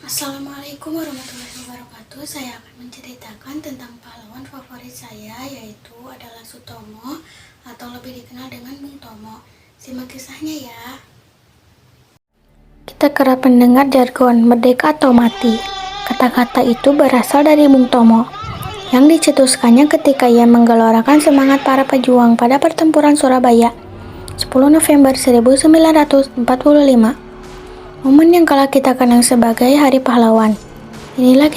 Assalamualaikum warahmatullahi wabarakatuh. Saya akan menceritakan tentang pahlawan favorit saya, yaitu adalah Sutomo atau lebih dikenal dengan Bung Tomo. Simak kisahnya ya. Kita kerap mendengar jargon merdeka atau mati. Kata-kata itu berasal dari Bung Tomo yang dicetuskannya ketika ia menggelorakan semangat para pejuang pada pertempuran Surabaya 10 November 1945. Momen yang kala kita kenang sebagai Hari Pahlawan. Inilah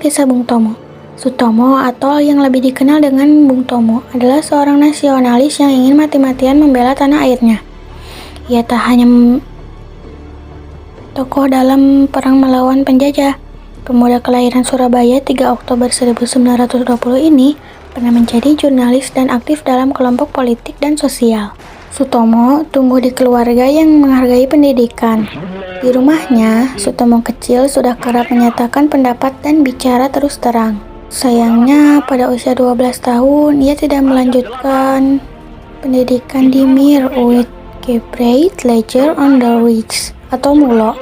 kisah Bung Tomo. Sutomo atau yang lebih dikenal dengan Bung Tomo adalah seorang nasionalis yang ingin mati-matian membela tanah airnya. Ia tak hanya tokoh dalam perang melawan penjajah. Pemuda kelahiran Surabaya 3 Oktober 1920 ini pernah menjadi jurnalis dan aktif dalam kelompok politik dan sosial. Sutomo tumbuh di keluarga yang menghargai pendidikan. Di rumahnya, Sutomo kecil sudah kerap menyatakan pendapat dan bicara terus terang. Sayangnya, pada usia 12 tahun, ia tidak melanjutkan pendidikan di Mir Gebreit Leger Onderwijs atau MULO.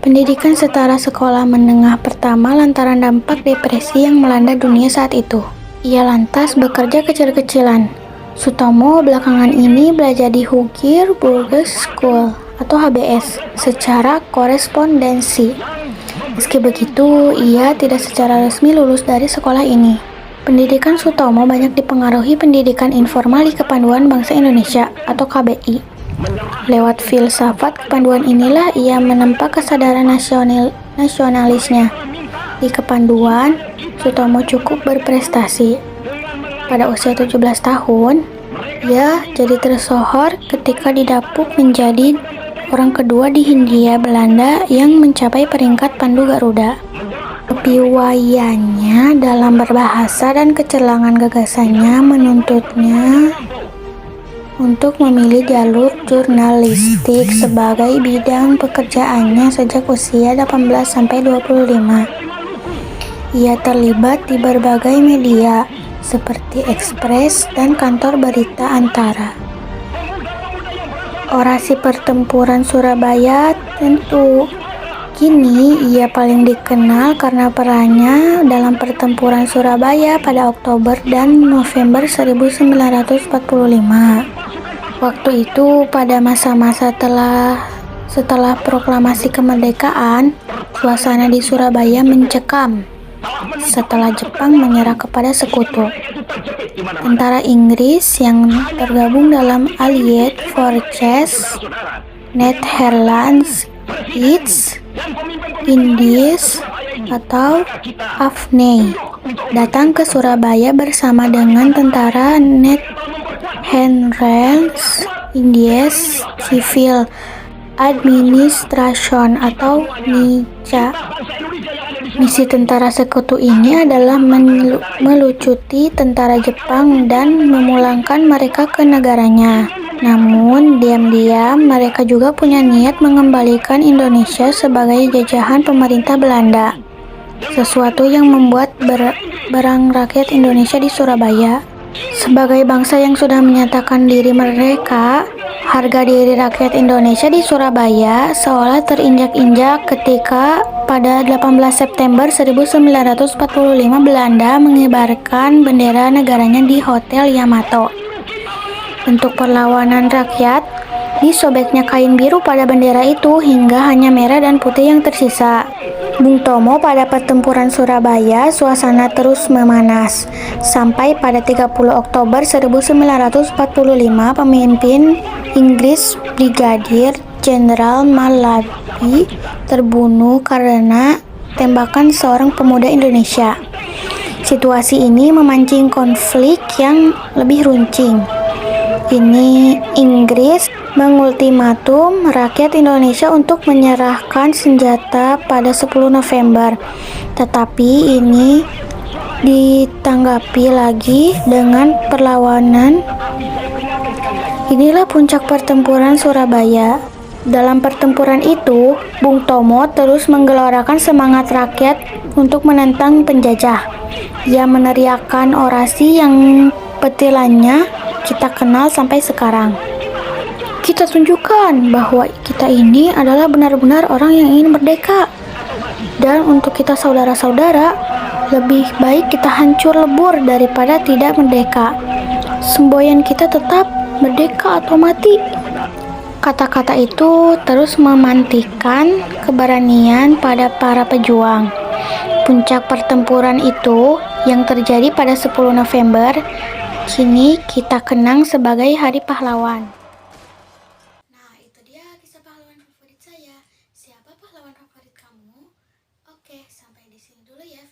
Pendidikan setara sekolah menengah pertama lantaran dampak depresi yang melanda dunia saat itu. Ia lantas bekerja kecil-kecilan. Sutomo belakangan ini belajar di Hugir Burgers School atau HBS secara korespondensi. Meski begitu, ia tidak secara resmi lulus dari sekolah ini. Pendidikan Sutomo banyak dipengaruhi pendidikan informal di Kepanduan Bangsa Indonesia atau KBI. Lewat filsafat kepanduan inilah ia menempa kesadaran nasionalisnya. Di Kepanduan, Sutomo cukup berprestasi. Pada usia 17 tahun, ia jadi tersohor ketika didapuk menjadi orang kedua di Hindia Belanda yang mencapai peringkat Pandu Garuda. Kepiawaiannya dalam berbahasa dan kecemerlangan gagasannya menuntutnya untuk memilih jalur jurnalistik sebagai bidang pekerjaannya sejak usia 18-25. Ia terlibat di berbagai media seperti Ekspres dan kantor berita Antara. Orasi pertempuran Surabaya tentu kini ia paling dikenal karena perannya dalam pertempuran Surabaya pada Oktober dan November 1945. Waktu itu pada masa-masa setelah proklamasi kemerdekaan, suasana di Surabaya mencekam setelah Jepang menyerah kepada sekutu. Tentara Inggris yang tergabung dalam Allied Forces, Netherlands, East Indies atau AFNI datang ke Surabaya bersama dengan tentara Netherlands Indies Civil Administration atau NICA. Misi tentara sekutu ini adalah melucuti tentara Jepang dan memulangkan mereka ke negaranya. Namun, diam-diam mereka juga punya niat mengembalikan Indonesia sebagai jajahan pemerintah Belanda. Sesuatu yang membuat berang rakyat Indonesia di Surabaya. Sebagai bangsa yang sudah menyatakan diri merdeka, harga diri rakyat Indonesia di Surabaya seolah terinjak-injak ketika pada 18 September 1945 Belanda mengibarkan bendera negaranya di Hotel Yamato. Bentuk perlawanan rakyat, disobeknya kain biru pada bendera itu hingga hanya merah dan putih yang tersisa. Bung Tomo pada pertempuran Surabaya, suasana terus memanas. Sampai pada 30 Oktober 1945, pemimpin Inggris Brigadir Jenderal Malaby terbunuh karena tembakan seorang pemuda Indonesia. Situasi ini memancing konflik yang lebih runcing. Inggris mengultimatum rakyat Indonesia untuk menyerahkan senjata pada 10 November. Tetapi ini ditanggapi lagi dengan perlawanan. Inilah puncak pertempuran Surabaya. Dalam pertempuran itu, Bung Tomo terus menggelorakan semangat rakyat untuk menentang penjajah. Ia meneriakkan orasi yang petilannya kita kenal sampai sekarang. Kita tunjukkan bahwa kita ini adalah benar-benar orang yang ingin merdeka. Dan untuk kita saudara-saudara, lebih baik kita hancur lebur daripada tidak merdeka. Semboyan kita tetap merdeka atau mati. Kata-kata itu terus memantikkan keberanian pada para pejuang. Puncak pertempuran itu yang terjadi pada 10 November, kini kita kenang sebagai Hari Pahlawan. Nah, itu dia kisah pahlawan favorit saya. Siapa pahlawan favorit kamu? Oke, sampai di sini dulu ya.